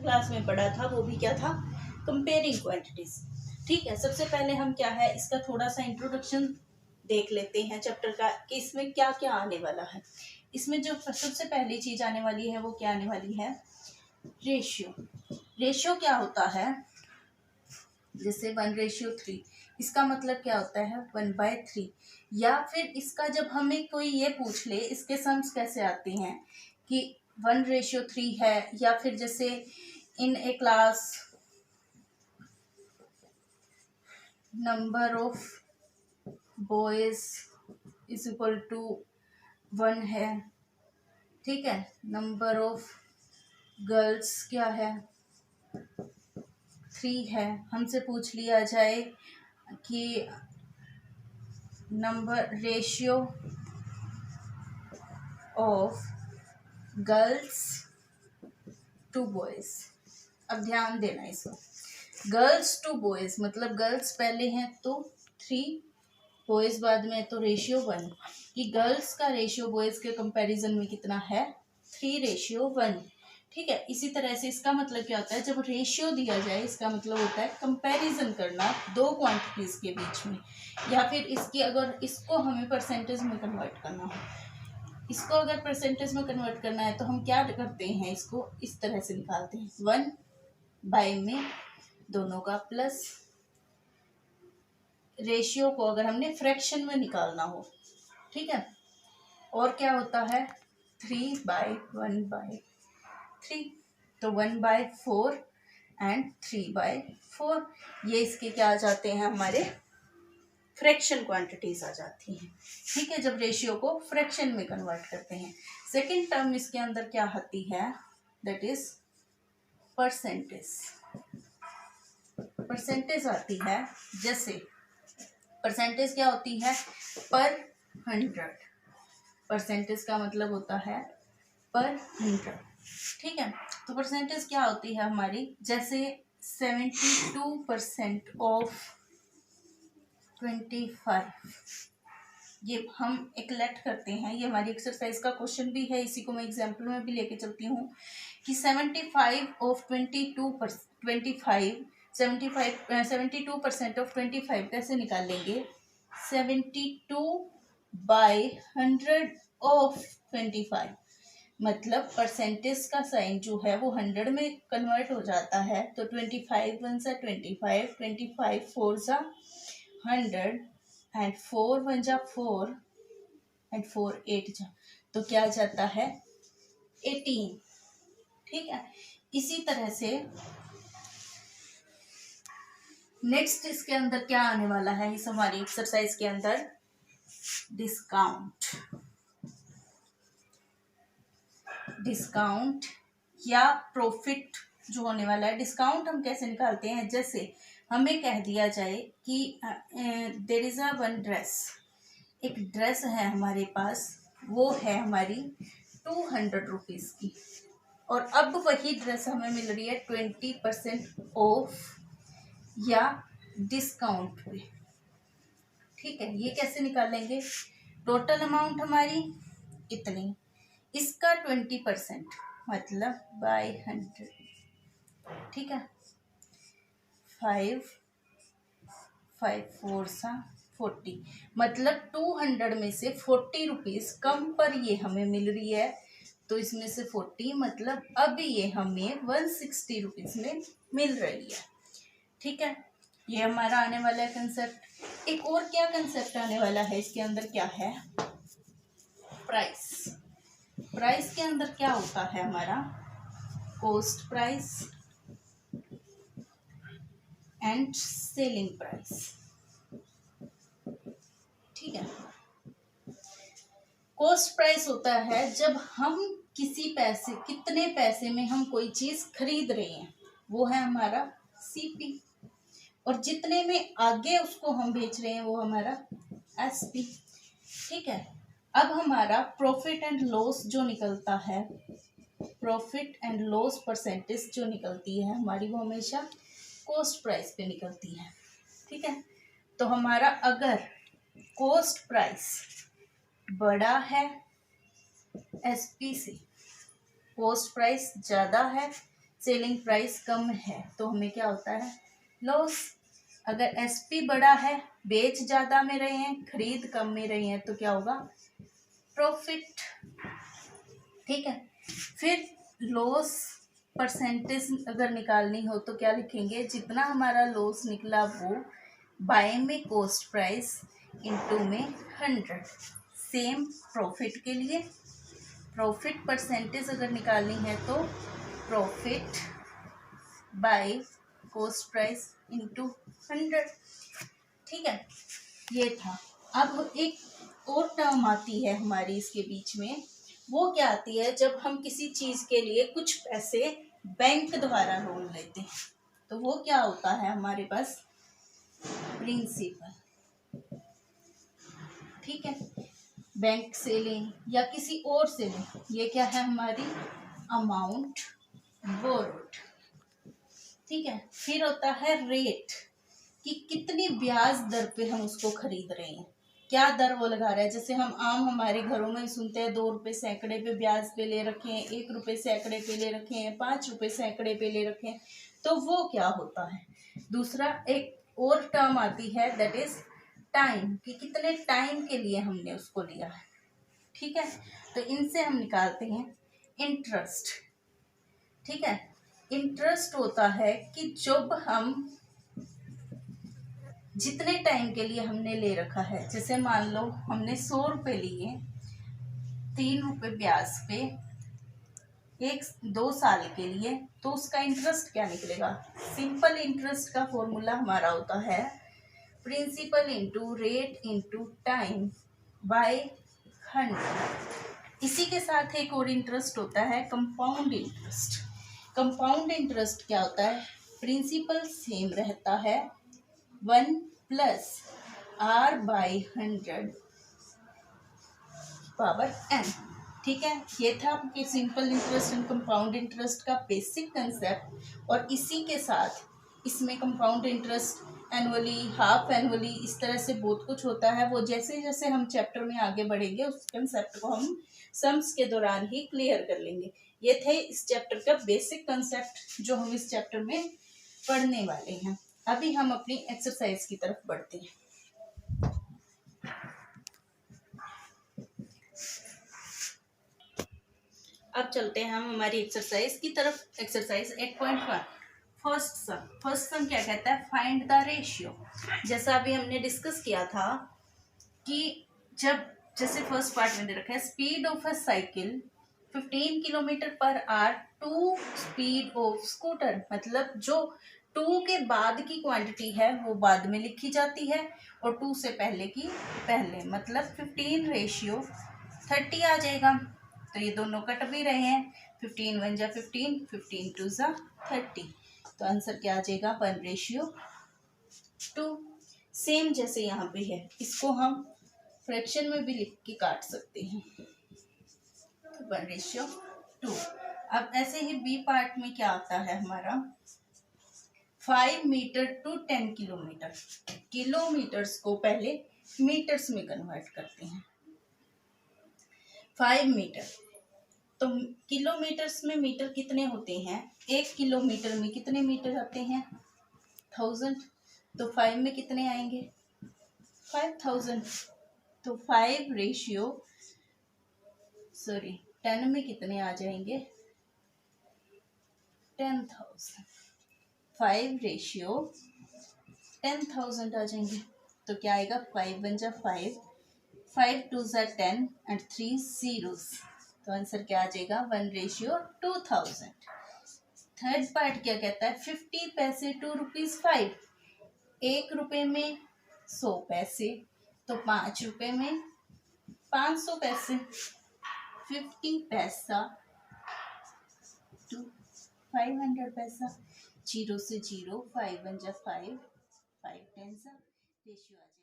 Class में पढ़ा था वो भी क्या था, कंपेयरिंग क्वांटिटीज। ठीक है, सबसे पहले हम क्या है इसका थोड़ा सा इंट्रोडक्शन देख लेते हैं चैप्टर का कि इसमें क्या क्या आने वाला है। इसमें जो सबसे पहली चीज आने वाली है वो क्या आने वाली है, रेशियो। रेशियो क्या होता है, जैसे 1:3, इसका मतलब क्या होता है 1/3। या फिर इसका जब हमें कोई ये पूछ ले इसके सम्स कैसे आते हैं कि 1:3 है, या फिर जैसे in a class number of boys is equal to 1 है, ठीक है, नंबर ऑफ गर्ल्स क्या है 3 है। हमसे पूछ लिया जाए कि number ratio of girls to boys. अब ध्यान देना इसको, गर्ल्स टू बॉयज मतलब गर्ल्स पहले हैं तो 3, बॉयज बाद में, तो रेशियो 1, कि गर्ल्स का रेशियो बॉयज के कंपैरिजन में कितना है 3:1। ठीक है, इसी तरह से इसका मतलब क्या होता है, जब रेशियो दिया जाए इसका मतलब होता है कंपैरिजन करना दो क्वांटिटीज के बीच में, या फिर इसकी अगर इसको हमें परसेंटेज में कन्वर्ट करना हो, इसको अगर परसेंटेज में कन्वर्ट करना है तो हम क्या करते हैं, इसको इस तरह से निकालते हैं 1/, में दोनों का प्लस, रेशियो को अगर हमने फ्रैक्शन में निकालना हो, ठीक है, और क्या होता है 3/1/3, तो 1/4 एंड 3/4, ये इसके क्या आ जाते हैं, हमारे फ्रैक्शन क्वांटिटीज आ जाती हैं। ठीक है, जब रेशियो को फ्रैक्शन में कन्वर्ट करते हैं। सेकेंड टर्म इसके अंदर क्या आती है, दैट इज परसेंटेज। परसेंटेज आती है, जैसे परसेंटेज क्या होती है पर 100, परसेंटेज का मतलब होता है पर 100। ठीक है, तो परसेंटेज क्या होती है हमारी, जैसे 72% ऑफ 25, ये हम एक लेट करते हैं, ये हमारी एक्सरसाइज का क्वेश्चन भी है, इसी को मैं एग्जाम्पल में भी लेके चलती हूँ कि 75 ऑफ 72% ऑफ 25 कैसे निकालेंगे, 72/100 ऑफ 25, मतलब परसेंटेज का साइन जो है वो 100 में कन्वर्ट हो जाता है, तो 25 1 सा 25, 25 4 सा 100 एंड 4 1 जा 4 एंड 4 8 जा, तो क्या जाता है 18। ठीक है, इसी तरह से नेक्स्ट इसके अंदर क्या आने वाला है, इस हमारी एक्सरसाइज के अंदर डिस्काउंट या प्रॉफिट जो होने वाला है। डिस्काउंट हम कैसे निकालते हैं, जैसे हमें कह दिया जाए कि there is a one dress, एक ड्रेस है हमारे पास, वो है हमारी 200 रुपीज़ की, और अब वही ड्रेस हमें मिल रही है 20% ऑफ या डिस्काउंट पे। ठीक है, ये कैसे निकालेंगे, टोटल अमाउंट हमारी इतनी, इसका 20% मतलब बाय 100। ठीक है, 5 5 4 सा 40, मतलब 200 में से 40 रुपीज़ कम पर ये हमें मिल रही है, तो इसमें से 40 मतलब अब ये हमें 160 रुपीज़ में मिल रही है। ठीक है, ये हमारा आने वाला है कंसेप्ट। एक और क्या कंसेप्ट आने वाला है इसके अंदर, क्या है प्राइस। प्राइस के अंदर क्या होता है हमारा, cost price and selling price. ठीक है, कॉस्ट प्राइस होता है जब हम कितने पैसे में हम कोई चीज खरीद रहे हैं, वो है हमारा सीपी, और जितने में आगे उसको हम बेच रहे हैं वो हमारा एसपी। ठीक है, अब हमारा प्रॉफिट एंड लॉस जो निकलता है, प्रॉफिट एंड लॉस परसेंटेज जो निकलती है हमारी, वो हमेशा कॉस्ट प्राइस पे निकलती है। ठीक है, तो हमारा अगर कॉस्ट प्राइस बड़ा है एसपी से, कॉस्ट प्राइस ज़्यादा है सेलिंग प्राइस कम है तो हमें क्या होता है, लॉस। अगर एसपी बड़ा है, बेच ज़्यादा में रहे हैं, खरीद कम में रही है, तो क्या होगा, प्रॉफिट। ठीक है, फिर लॉस परसेंटेज अगर निकालनी हो तो क्या लिखेंगे, जितना हमारा लॉस निकला वो बाय में कॉस्ट प्राइस इनटू में 100। सेम प्रॉफिट के लिए प्रॉफिट परसेंटेज अगर निकालनी है तो profit by cost price into 100। ठीक है, ये था। अब एक और टर्म आती है हमारी इसके बीच में, वो क्या आती है, जब हम किसी चीज के लिए कुछ पैसे बैंक द्वारा लोन लेते हैं तो वो क्या होता है हमारे पास, प्रिंसिपल। ठीक है, बैंक से लें या किसी और से लें, ये क्या है हमारी अमाउंट बोरोड। ठीक है, फिर होता है रेट, कि कितनी ब्याज दर पे हम उसको खरीद रहे हैं, क्या दर वो लगा रहा है। जैसे हम आम हमारे घरों में सुनते हैं 2 रुपये सैकड़े पे ब्याज पे ले रखे हैं, 1 रुपये सैकड़े पे ले रखे हैं, 5 रुपये सैकड़े पे ले रखे हैं, तो वो क्या होता है। दूसरा एक और टर्म आती है दैट इज टाइम, कि कितने टाइम के लिए हमने उसको लिया है। ठीक है, तो इनसे हम निकालते हैं इंटरेस्ट। ठीक है, इंटरेस्ट होता है कि जब हम जितने टाइम के लिए हमने ले रखा है, जैसे मान लो हमने 100 रुपये लिए, 3 रुपये ब्याज पे 2 साल के लिए, तो उसका इंटरेस्ट क्या निकलेगा। सिंपल इंटरेस्ट का फॉर्मूला हमारा होता है principal into rate into time by 100। इसी के साथ एक और इंटरेस्ट होता है कंपाउंड इंटरेस्ट। कंपाउंड इंटरेस्ट क्या होता है, प्रिंसिपल सेम रहता है 1 plus r by 100 power n। ठीक है, ये था आपके simple interest and compound interest का बेसिक कंसेप्ट। और इसी के साथ इसमें compound interest annually, half annually, इस तरह से बहुत कुछ होता है। वो जैसे जैसे हम चैप्टर में आगे बढ़ेंगे उस कंसेप्ट को हम सम्स के दौरान ही क्लियर कर लेंगे। ये थे इस चैप्टर का बेसिक कंसेप्ट जो हम इस चैप्टर में पढ़ने वाले हैं। अभी हम अपनी एक्सरसाइज की तरफ बढ़ते हैं। अब चलते हैं हम हमारी एक्सरसाइज की तरफ। एक्सरसाइज 8.1 फर्स्ट सम क्या कहता है, फाइंड द रेशियो। जैसा अभी हमने डिस्कस किया था कि जब जैसे फर्स्ट पार्ट में दे रखा है speed of a cycle 15 kilometre per hour to speed of scooter, मतलब जो 2 के बाद की क्वांटिटी है वो बाद में लिखी जाती है और 2 से पहले की पहले, मतलब 15 रेशियो 30 आ जाएगा। तो ये दोनों कट भी रहे हैं, 15 1 जा 15, 15 2 जा 30, तो आंसर क्या आ जाएगा 1:2। सेम जैसे यहाँ पे है, इसको हम फ्रैक्शन में भी लिख के काट सकते हैं, तो 1:2। अब ऐसे ही बी पार्ट में क्या आता है हमारा 5 मीटर टू 10 किलोमीटर। किलोमीटर्स को पहले मीटर्स में कन्वर्ट करते हैं। 5 मीटर, तो किलोमीटर्स में मीटर कितने होते हैं, 1 किलोमीटर में कितने मीटर आते हैं 1000, तो 5 में कितने आएंगे 5000, तो 10 में कितने आ जाएंगे 10,000, 5:10,000 आ जाएंगे। तो क्या आएगा 5 1 जा 5, 5 2 जा 10 एंड 3 zeros, तो आंसर क्या आ जाएगा 1:2000। थर्ड पार्ट क्या कहता है 50 पैसे 2 रुपीज 5, 1 रुपए में 100 पैसे, तो 5 रुपए में 500 पैसे, 50 पैसा टू 500 पैसा, 0 से 0, 5 1 जा 5, 5 10 रेशियो आ जाए।